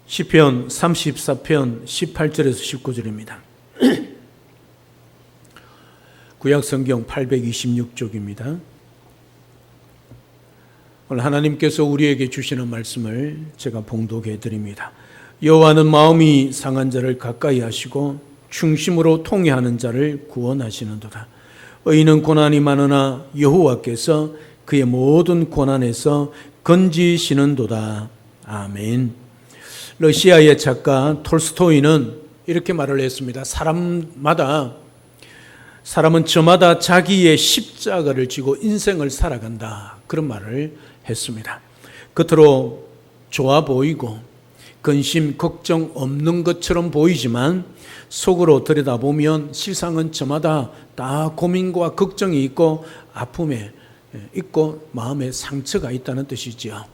시편 34편 18절에서 19절입니다. 구약성경 826쪽입니다. 오늘 하나님께서 우리에게 주시는 말씀을 제가 봉독해 드립니다. 여호와는 마음이 상한 자를 가까이 하시고 충심으로 통회하는 자를 구원하시는도다. 의인은 고난이 많으나 여호와께서 그의 모든 고난에서 건지시는도다. 아멘. 러시아의 작가 톨스토이는 이렇게 말을 했습니다. 사람은 저마다 자기의 십자가를 지고 인생을 살아간다. 그런 말을 했습니다. 겉으로 좋아 보이고 근심, 걱정 없는 것처럼 보이지만 속으로 들여다보면 실상은 저마다 다 고민과 걱정이 있고 아픔에 있고 마음에 상처가 있다는 뜻이지요.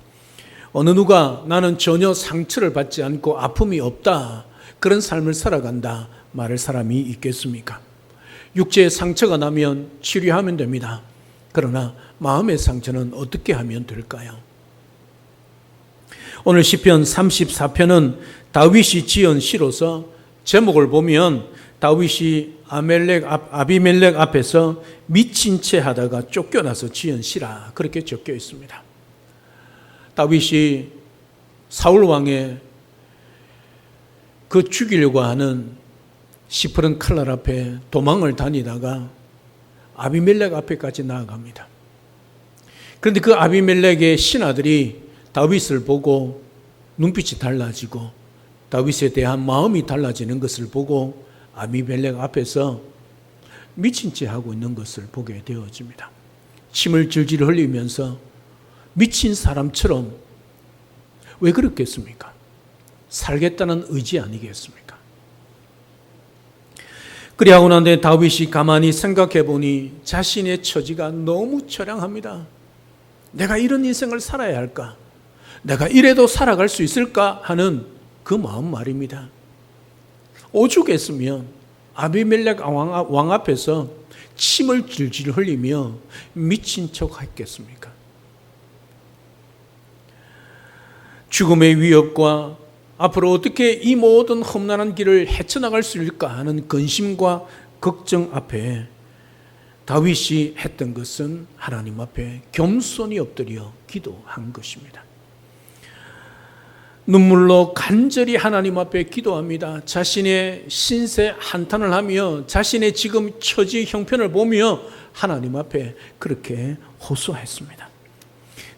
어느 누가 나는 전혀 상처를 받지 않고 아픔이 없다, 그런 삶을 살아간다 말할 사람이 있겠습니까? 육체에 상처가 나면 치료하면 됩니다. 그러나 마음의 상처는 어떻게 하면 될까요? 오늘 시편 34편은 다윗이 지은 시로서 제목을 보면 다윗이 아비멜렉 앞에서 미친 채 하다가 쫓겨나서 지은 시라 그렇게 적혀 있습니다. 다윗이 사울 왕의 그 죽이려고 하는 시프른 칼날 앞에 도망을 다니다가 아비멜렉 앞에까지 나아갑니다. 그런데 그 아비멜렉의 신하들이 다윗을 보고 눈빛이 달라지고 다윗에 대한 마음이 달라지는 것을 보고 아비멜렉 앞에서 미친 채 하고 있는 것을 보게 되어집니다. 침을 질질 흘리면서 미친 사람처럼 왜 그렇겠습니까? 살겠다는 의지 아니겠습니까? 그리하고 난 뒤에 다윗이 가만히 생각해 보니 자신의 처지가 너무 처량합니다. 내가 이런 인생을 살아야 할까? 내가 이래도 살아갈 수 있을까? 하는 그 마음 말입니다. 오죽했으면 아비멜렉 왕 앞에서 침을 질질 흘리며 미친 척 했겠습니까? 죽음의 위협과 앞으로 어떻게 이 모든 험난한 길을 헤쳐나갈 수 있을까 하는 근심과 걱정 앞에 다윗이 했던 것은 하나님 앞에 겸손히 엎드려 기도한 것입니다. 눈물로 간절히 하나님 앞에 기도합니다. 자신의 신세 한탄을 하며 자신의 지금 처지 형편을 보며 하나님 앞에 그렇게 호소했습니다.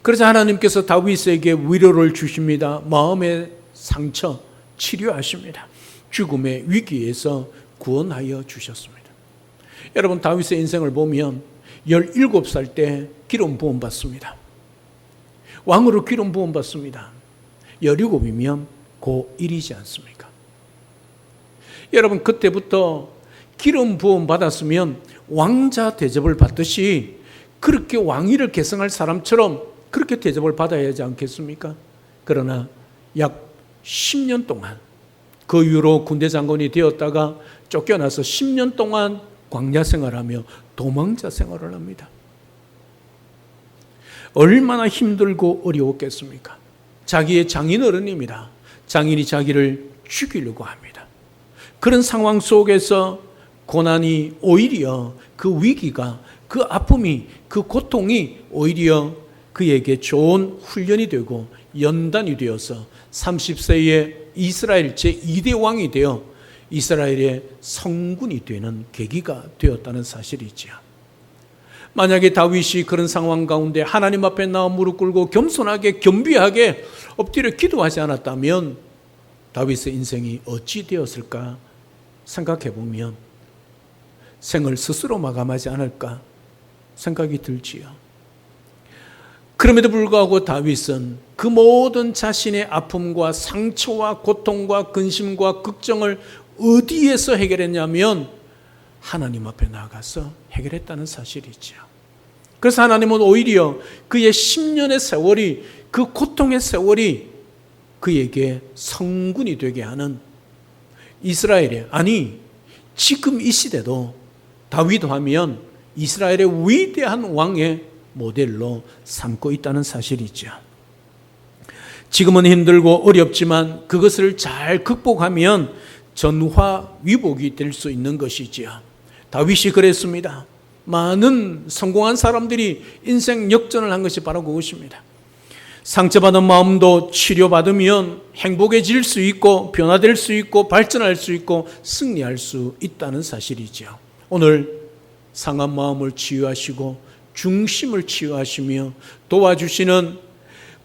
그래서 하나님께서 다윗에게 위로를 주십니다. 마음의 상처 치료하십니다. 죽음의 위기에서 구원하여 주셨습니다. 여러분, 다윗의 인생을 보면 17살 때 기름 부음 받습니다. 왕으로 기름 부음 받습니다. 17이면 고1이지 않습니까? 여러분, 그때부터 기름 부음 받았으면 왕자 대접을 받듯이 그렇게 왕위를 계승할 사람처럼 그렇게 대접을 받아야 하지 않겠습니까? 그러나 약 10년 동안 그 이후로 군대 장관이 되었다가 쫓겨나서 10년 동안 광야 생활하며 도망자 생활을 합니다. 얼마나 힘들고 어려웠겠습니까? 자기의 장인어른입니다. 장인이 자기를 죽이려고 합니다. 그런 상황 속에서 고난이 오히려 그 위기가, 그 아픔이, 그 고통이 오히려 그에게 좋은 훈련이 되고 연단이 되어서 30세에 이스라엘 제2대 왕이 되어 이스라엘의 성군이 되는 계기가 되었다는 사실이지요. 만약에 다윗이 그런 상황 가운데 하나님 앞에 나와 무릎 꿇고 겸손하게 겸비하게 엎드려 기도하지 않았다면 다윗의 인생이 어찌 되었을까 생각해 보면 생을 스스로 마감하지 않을까 생각이 들지요. 그럼에도 불구하고 다윗은 그 모든 자신의 아픔과 상처와 고통과 근심과 걱정을 어디에서 해결했냐면 하나님 앞에 나가서 해결했다는 사실이죠. 그래서 하나님은 오히려 그의 10년의 세월이, 그 고통의 세월이 그에게 성군이 되게 하는 이스라엘의, 아니 지금 이 시대도 다윗 하면 이스라엘의 위대한 왕의 모델로 삼고 있다는 사실이죠. 지금은 힘들고 어렵지만 그것을 잘 극복하면 전화위복이 될 수 있는 것이지요. 다윗이 그랬습니다. 많은 성공한 사람들이 인생 역전을 한 것이 바로 그것입니다. 상처받은 마음도 치료받으면 행복해질 수 있고 변화될 수 있고 발전할 수 있고 승리할 수 있다는 사실이죠. 오늘 상한 마음을 치유하시고 중심을 치유하시며 도와주시는,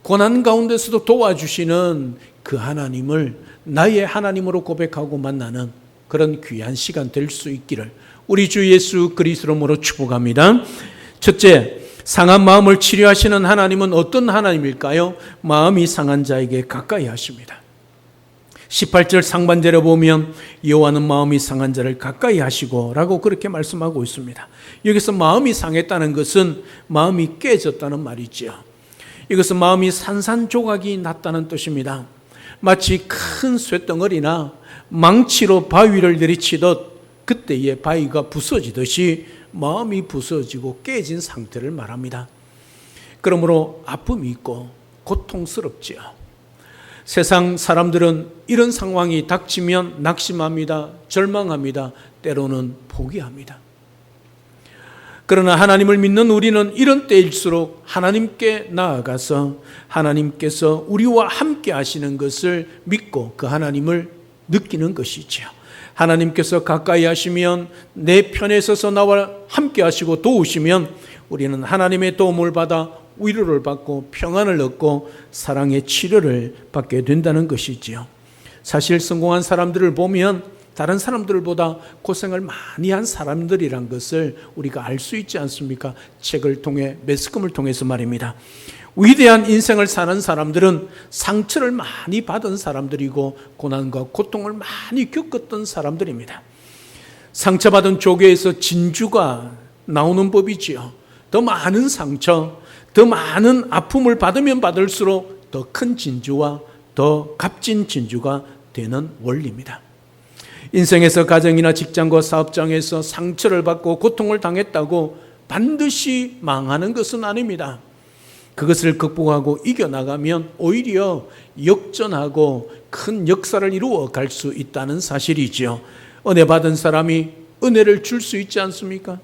고난 가운데서도 도와주시는 그 하나님을 나의 하나님으로 고백하고 만나는 그런 귀한 시간 될 수 있기를 우리 주 예수 그리스도로 축복합니다. 첫째, 상한 마음을 치료하시는 하나님은 어떤 하나님일까요? 마음이 상한 자에게 가까이 하십니다. 18절 상반절에 보면 여호와는 마음이 상한 자를 가까이 하시고 라고 그렇게 말씀하고 있습니다. 여기서 마음이 상했다는 것은 마음이 깨졌다는 말이죠. 이것은 마음이 산산조각이 났다는 뜻입니다. 마치 큰 쇳덩어리나 망치로 바위를 내리치듯 그때의 바위가 부서지듯이 마음이 부서지고 깨진 상태를 말합니다. 그러므로 아픔이 있고 고통스럽지요. 세상 사람들은 이런 상황이 닥치면 낙심합니다. 절망합니다. 때로는 포기합니다. 그러나 하나님을 믿는 우리는 이런 때일수록 하나님께 나아가서 하나님께서 우리와 함께 하시는 것을 믿고 그 하나님을 느끼는 것이죠. 하나님께서 가까이 하시면 내 편에 서서 나와 함께 하시고 도우시면 우리는 하나님의 도움을 받아 위로를 받고 평안을 얻고 사랑의 치료를 받게 된다는 것이지요. 사실 성공한 사람들을 보면 다른 사람들보다 고생을 많이 한 사람들이란 것을 우리가 알 수 있지 않습니까? 책을 통해, 매스컴을 통해서 말입니다. 위대한 인생을 사는 사람들은 상처를 많이 받은 사람들이고 고난과 고통을 많이 겪었던 사람들입니다. 상처받은 조개에서 진주가 나오는 법이지요. 더 많은 상처, 더 많은 아픔을 받으면 받을수록 더 큰 진주와 더 값진 진주가 되는 원리입니다. 인생에서 가정이나 직장과 사업장에서 상처를 받고 고통을 당했다고 반드시 망하는 것은 아닙니다. 그것을 극복하고 이겨나가면 오히려 역전하고 큰 역사를 이루어 갈 수 있다는 사실이지요. 은혜 받은 사람이 은혜를 줄 수 있지 않습니까?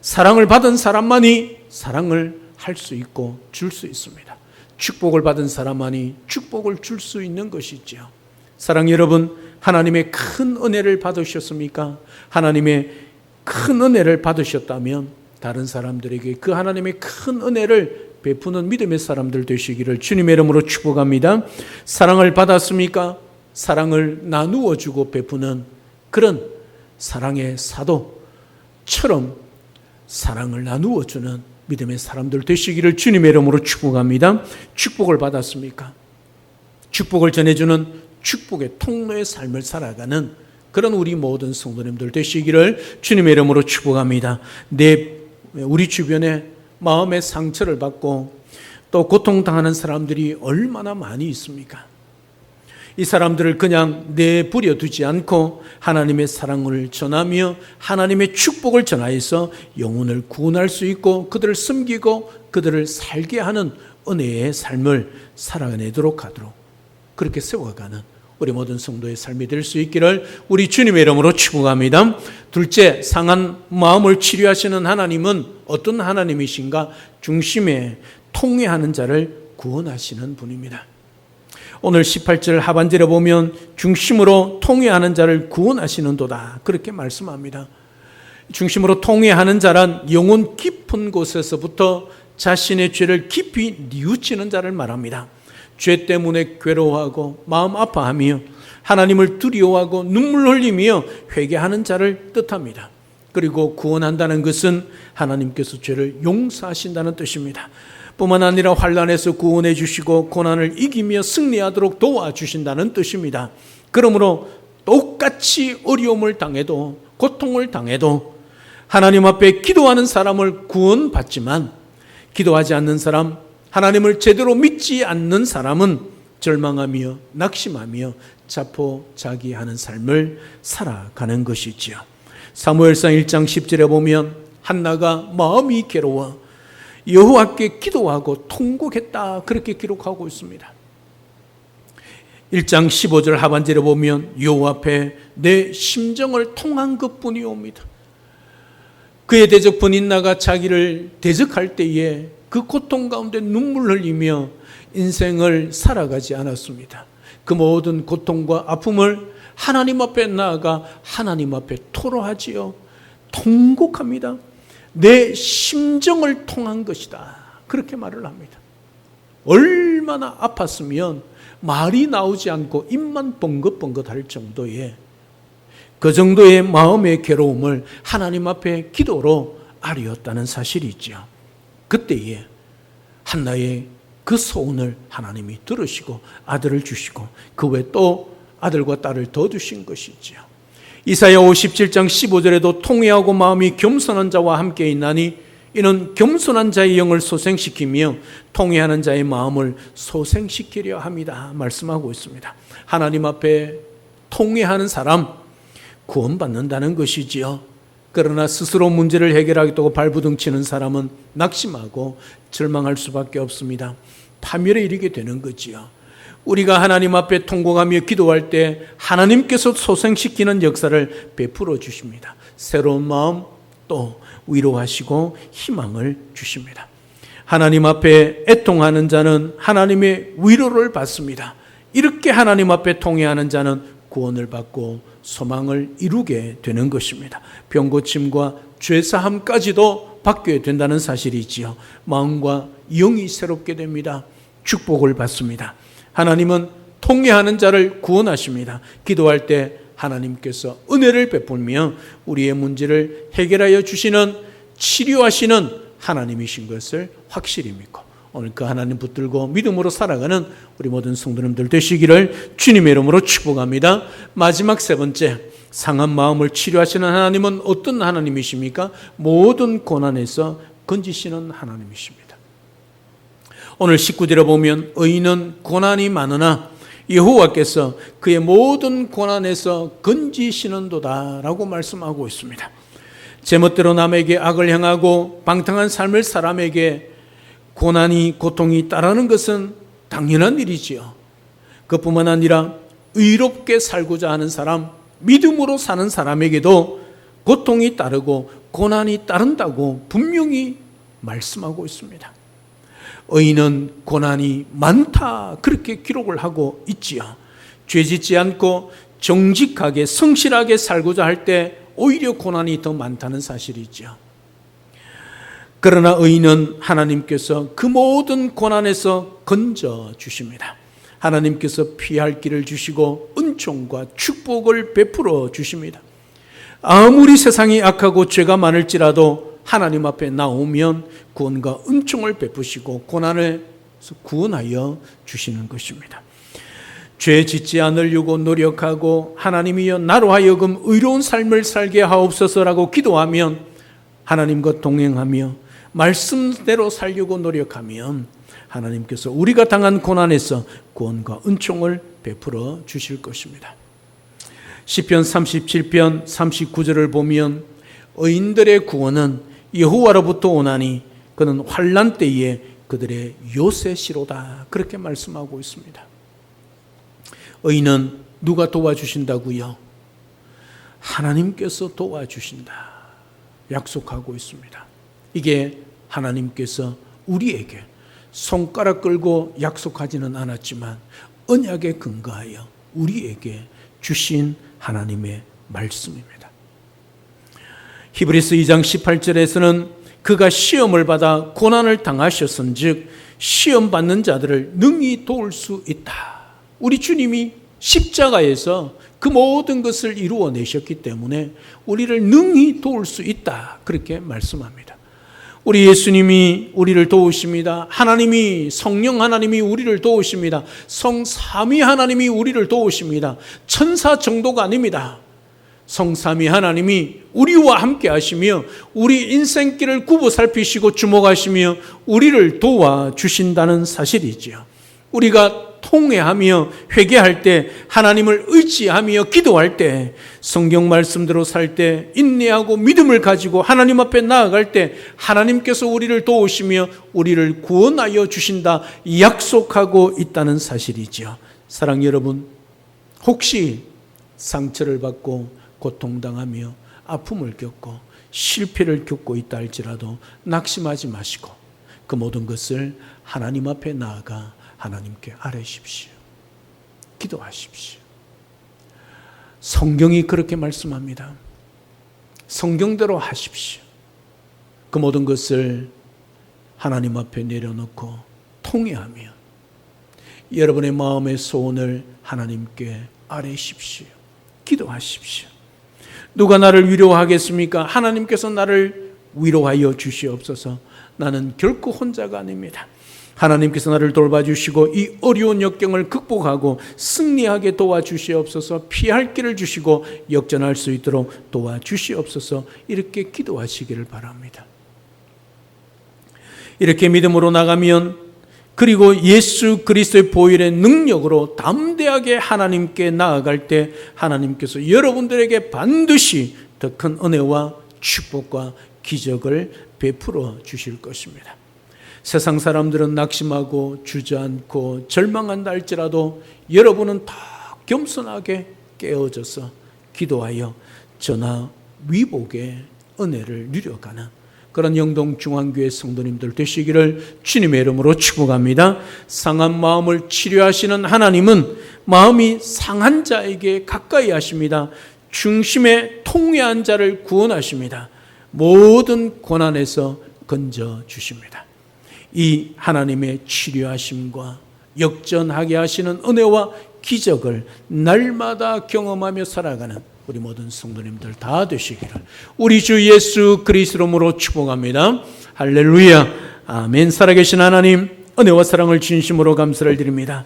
사랑을 받은 사람만이 사랑을 할 수 있고 줄 수 있습니다. 축복을 받은 사람만이 축복을 줄 수 있는 것이지요. 사랑 여러분, 하나님의 큰 은혜를 받으셨습니까? 하나님의 큰 은혜를 받으셨다면 다른 사람들에게 그 하나님의 큰 은혜를 베푸는 믿음의 사람들 되시기를 주님의 이름으로 축복합니다. 사랑을 받았습니까? 사랑을 나누어 주고 베푸는 그런 사랑의 사도처럼 사랑을 나누어 주는 믿음의 사람들 되시기를 주님의 이름으로 축복합니다. 축복을 받았습니까? 축복을 전해주는 축복의 통로의 삶을 살아가는 그런 우리 모든 성도님들 되시기를 주님의 이름으로 축복합니다. 우리 주변에 마음의 상처를 받고 또 고통당하는 사람들이 얼마나 많이 있습니까? 이 사람들을 그냥 내버려 두지 않고 하나님의 사랑을 전하며 하나님의 축복을 전하여서 영혼을 구원할 수 있고 그들을 섬기고 그들을 살게 하는 은혜의 삶을 살아내도록 하도록 그렇게 세워가는 우리 모든 성도의 삶이 될 수 있기를 우리 주님의 이름으로 축복합니다. 둘째, 상한 마음을 치료하시는 하나님은 어떤 하나님이신가? 중심에 통회하는 자를 구원하시는 분입니다. 오늘 18절 하반절에 보면 중심으로 통회하는 자를 구원하시는도다 그렇게 말씀합니다. 중심으로 통회하는 자란 영혼 깊은 곳에서부터 자신의 죄를 깊이 뉘우치는 자를 말합니다. 죄 때문에 괴로워하고 마음 아파하며 하나님을 두려워하고 눈물 흘리며 회개하는 자를 뜻합니다. 그리고 구원한다는 것은 하나님께서 죄를 용서하신다는 뜻입니다. 뿐만 아니라 환난에서 구원해 주시고 고난을 이기며 승리하도록 도와주신다는 뜻입니다. 그러므로 똑같이 어려움을 당해도 고통을 당해도 하나님 앞에 기도하는 사람을 구원받지만 기도하지 않는 사람, 하나님을 제대로 믿지 않는 사람은 절망하며 낙심하며 자포자기하는 삶을 살아가는 것이지요. 사무엘상 1장 10절에 보면 한나가 마음이 괴로워 여호와께 기도하고 통곡했다 그렇게 기록하고 있습니다. 1장 15절 하반절에 보면 여호와 앞에 내 심정을 통한 것뿐이옵니다. 그의 대적 분인나가 자기를 대적할 때에 그 고통 가운데 눈물 흘리며 인생을 살아가지 않았습니다. 그 모든 고통과 아픔을 하나님 앞에 나아가 하나님 앞에 토로하지요. 통곡합니다. 내 심정을 통한 것이다. 그렇게 말을 합니다. 얼마나 아팠으면 말이 나오지 않고 입만 뻥긋뻥긋할 정도의 그 정도의 마음의 괴로움을 하나님 앞에 기도로 아뢰었다는 사실이죠. 그때에 한나의 그 소원을 하나님이 들으시고 아들을 주시고 그 외에 또 아들과 딸을 더 주신 것이지요. 이사야 57장 15절에도 통회하고 마음이 겸손한 자와 함께 있나니 이는 겸손한 자의 영을 소생시키며 통회하는 자의 마음을 소생시키려 합니다. 말씀하고 있습니다. 하나님 앞에 통회하는 사람 구원받는다는 것이지요. 그러나 스스로 문제를 해결하겠다고 발부둥치는 사람은 낙심하고 절망할 수밖에 없습니다. 파멸에 이르게 되는 거지요. 우리가 하나님 앞에 통곡하며 기도할 때 하나님께서 소생시키는 역사를 베풀어 주십니다. 새로운 마음 또 위로하시고 희망을 주십니다. 하나님 앞에 애통하는 자는 하나님의 위로를 받습니다. 이렇게 하나님 앞에 통회하는 자는 구원을 받고 소망을 이루게 되는 것입니다. 병고침과 죄사함까지도 받게 된다는 사실이지요. 마음과 영이 새롭게 됩니다. 축복을 받습니다. 하나님은 통회하는 자를 구원하십니다. 기도할 때 하나님께서 은혜를 베풀며 우리의 문제를 해결하여 주시는 치료하시는 하나님이신 것을 확실히 믿고 오늘 그 하나님 붙들고 믿음으로 살아가는 우리 모든 성도님들 되시기를 주님의 이름으로 축복합니다. 마지막 세 번째, 상한 마음을 치료하시는 하나님은 어떤 하나님이십니까? 모든 고난에서 건지시는 하나님이십니다. 오늘 19절에 보면 의인은 고난이 많으나 여호와께서 그의 모든 고난에서 건지시는도다 라고 말씀하고 있습니다. 제멋대로 남에게 악을 행하고 방탕한 삶을 사람에게 고난이 고통이 따르는 것은 당연한 일이지요. 그뿐만 아니라 의롭게 살고자 하는 사람, 믿음으로 사는 사람에게도 고통이 따르고 고난이 따른다고 분명히 말씀하고 있습니다. 의인은 고난이 많다 그렇게 기록을 하고 있지요. 죄짓지 않고 정직하게 성실하게 살고자 할 때 오히려 고난이 더 많다는 사실이죠. 그러나 의인은 하나님께서 그 모든 고난에서 건져 주십니다. 하나님께서 피할 길을 주시고 은총과 축복을 베풀어 주십니다. 아무리 세상이 악하고 죄가 많을지라도 하나님 앞에 나오면 구원과 은총을 베푸시고 고난에서 구원하여 주시는 것입니다. 죄 짓지 않으려고 노력하고 하나님이여 나로 하여금 의로운 삶을 살게 하옵소서라고 기도하면 하나님과 동행하며 말씀대로 살려고 노력하면 하나님께서 우리가 당한 고난에서 구원과 은총을 베풀어 주실 것입니다. 시편 37편 39절을 보면 의인들의 구원은 여호와로부터 오나니 그는 환난 때에 그들의 요새시로다 그렇게 말씀하고 있습니다. 의인은 누가 도와주신다고요? 하나님께서 도와주신다 약속하고 있습니다. 이게 하나님께서 우리에게 손가락 끌고 약속하지는 않았지만 언약에 근거하여 우리에게 주신 하나님의 말씀입니다. 히브리서 2장 18절에서는 그가 시험을 받아 고난을 당하셨은즉 시험 받는 자들을 능히 도울 수 있다. 우리 주님이 십자가에서 그 모든 것을 이루어내셨기 때문에 우리를 능히 도울 수 있다. 그렇게 말씀합니다. 우리 예수님이 우리를 도우십니다. 하나님이 성령 하나님이 우리를 도우십니다. 성삼위 하나님이 우리를 도우십니다. 천사 정도가 아닙니다. 성삼위 하나님이 우리와 함께 하시며 우리 인생길을 굽어 살피시고 주목하시며 우리를 도와주신다는 사실이지요. 우리가 통회하며 회개할 때 하나님을 의지하며 기도할 때 성경 말씀대로 살 때 인내하고 믿음을 가지고 하나님 앞에 나아갈 때 하나님께서 우리를 도우시며 우리를 구원하여 주신다 약속하고 있다는 사실이지요. 사랑 여러분, 혹시 상처를 받고 고통당하며 아픔을 겪고 실패를 겪고 있다 할지라도 낙심하지 마시고 그 모든 것을 하나님 앞에 나아가 하나님께 아뢰십시오. 기도하십시오. 성경이 그렇게 말씀합니다. 성경대로 하십시오. 그 모든 것을 하나님 앞에 내려놓고 통회하며 여러분의 마음의 소원을 하나님께 아뢰십시오. 기도하십시오. 누가 나를 위로하겠습니까? 하나님께서 나를 위로하여 주시옵소서. 나는 결코 혼자가 아닙니다. 하나님께서 나를 돌봐주시고 이 어려운 역경을 극복하고 승리하게 도와주시옵소서. 피할 길을 주시고 역전할 수 있도록 도와주시옵소서. 이렇게 기도하시기를 바랍니다. 이렇게 믿음으로 나가면, 그리고 예수 그리스도의 보혈의 능력으로 담대하게 하나님께 나아갈 때 하나님께서 여러분들에게 반드시 더 큰 은혜와 축복과 기적을 베풀어 주실 것입니다. 세상 사람들은 낙심하고 주저앉고 절망한다 할지라도 여러분은 더 겸손하게 깨어져서 기도하여 전하 위복의 은혜를 누려가는 그런 영동중앙교회 성도님들 되시기를 주님의 이름으로 축복합니다. 상한 마음을 치료하시는 하나님은 마음이 상한 자에게 가까이 하십니다. 중심에 통회한 자를 구원하십니다. 모든 고난에서 건져주십니다. 이 하나님의 치료하심과 역전하게 하시는 은혜와 기적을 날마다 경험하며 살아가는 우리 모든 성도님들 다 되시기를 우리 주 예수 그리스도로 축복합니다. 할렐루야. 아멘. 살아계신 하나님, 은혜와 사랑을 진심으로 감사를 드립니다.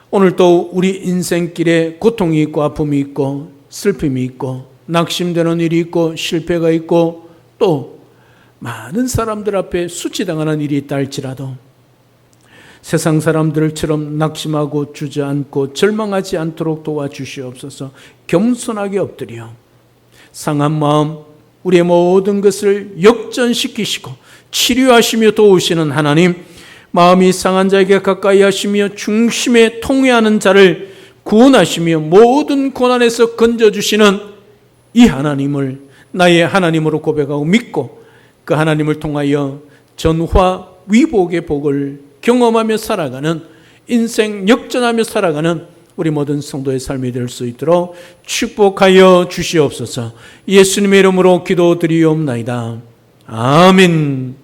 오늘 또 우리 인생길에 고통이 있고 아픔이 있고 슬픔이 있고 낙심되는 일이 있고 실패가 있고 또 많은 사람들 앞에 수치당하는 일이 있다 할지라도 세상 사람들처럼 낙심하고 주저앉고 절망하지 않도록 도와주시옵소서. 겸손하게 엎드려 상한 마음, 우리의 모든 것을 역전시키시고 치료하시며 도우시는 하나님, 마음이 상한 자에게 가까이 하시며 중심에 통회하는 자를 구원하시며 모든 고난에서 건져주시는 이 하나님을 나의 하나님으로 고백하고 믿고 그 하나님을 통하여 전화 위복의 복을 경험하며 살아가는, 인생 역전하며 살아가는 우리 모든 성도의 삶이 될 수 있도록 축복하여 주시옵소서. 예수님의 이름으로 기도드리옵나이다. 아멘.